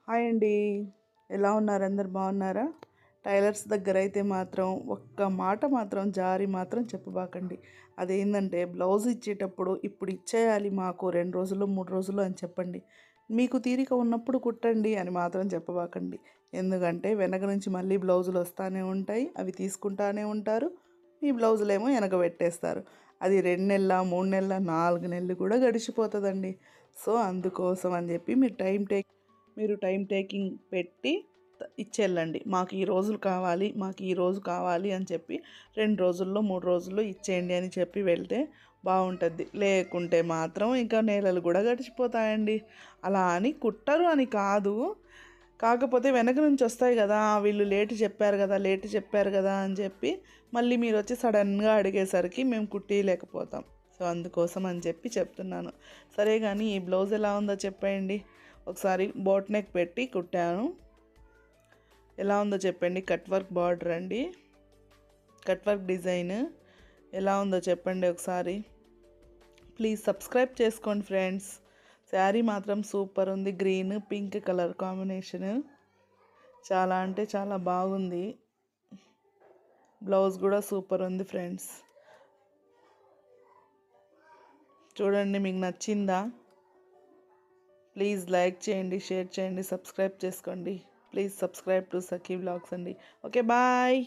Hi అండి. ఎలా ఉన్నారు? అందరు బాగున్నారా? టైలర్స్ దగ్గర అయితే మాత్రం ఒక్క మాట మాత్రం జారి మాత్రం చెప్పబాకండి. అదేంటంటే బ్లౌజ్ ఇచ్చేటప్పుడు ఇప్పుడు ఇచ్చేయాలి మాకు 2 రోజులు 3 రోజులు అని చెప్పండి. మీకు తీరిక ఉన్నప్పుడు కుట్టండి అని మాత్రం చెప్పబాకండి. ఎందుకంటే వెనక నుంచి మళ్ళీ బ్లౌజులు వస్తూనే ఉంటాయి, అవి తీసుకుంటానే ఉంటారు. మీ బ్లౌజులేమో వెనక పెట్టేస్తారు. అది 2 నెలల 3 నెలల 4 నెలలు కూడా గడిచిపోతుందండి. సో అందుకోసం అని చెప్పి మీరు టైం టేకింగ్ పెట్టి ఇచ్చేళ్ళండి. మాకు ఈ రోజులు కావాలి, మాకు ఈ రోజు కావాలి అని చెప్పి 2 రోజుల్లో 3 రోజుల్లో ఇచ్చేయండి అని చెప్పి వెళ్తే బాగుంటుంది. లేకుంటే మాత్రం ఇంకా నెలలు కూడా గడిచిపోతాయండి. అలా అని కుట్టరు అని కాదు, కాకపోతే వెనక నుంచి వస్తాయి కదా, వీళ్ళు లేట్ చెప్పారు కదా అని చెప్పి మళ్ళీ మీరు వచ్చి సడన్గా అడిగేసరికి మేము కుట్టియలేకపోతాం. సో అందుకోసం అని చెప్పి చెప్తున్నాను. సరే కానీ ఈ బ్లౌజ్ ఎలా ఉందో చెప్పండి. ఒకసారి బోట్ నెక్ పెట్టి కుట్టాను. ఎలా ఉందో చెప్పండి. కట్ వర్క్ బార్డర్ అండి, కట్ వర్క్ డిజైన్ ఎలా ఉందో చెప్పండి ఒకసారి. ప్లీజ్ సబ్స్క్రైబ్ చేసుకోండి ఫ్రెండ్స్. శారీ మాత్రం సూపర్ ఉంది. గ్రీన్ పింక్ కలర్ కాంబినేషన్ చాలా అంటే చాలా బాగుంది. బ్లౌజ్ కూడా సూపర్ ఉంది ఫ్రెండ్స్. చూడండి, మీకు నచ్చిందా? ప్లీజ్ లైక్ చేయండి, షేర్ చేయండి, సబ్స్క్రైబ్ చేసుకోండి. Please subscribe to Sakhi vlogs అండి. Okay bye.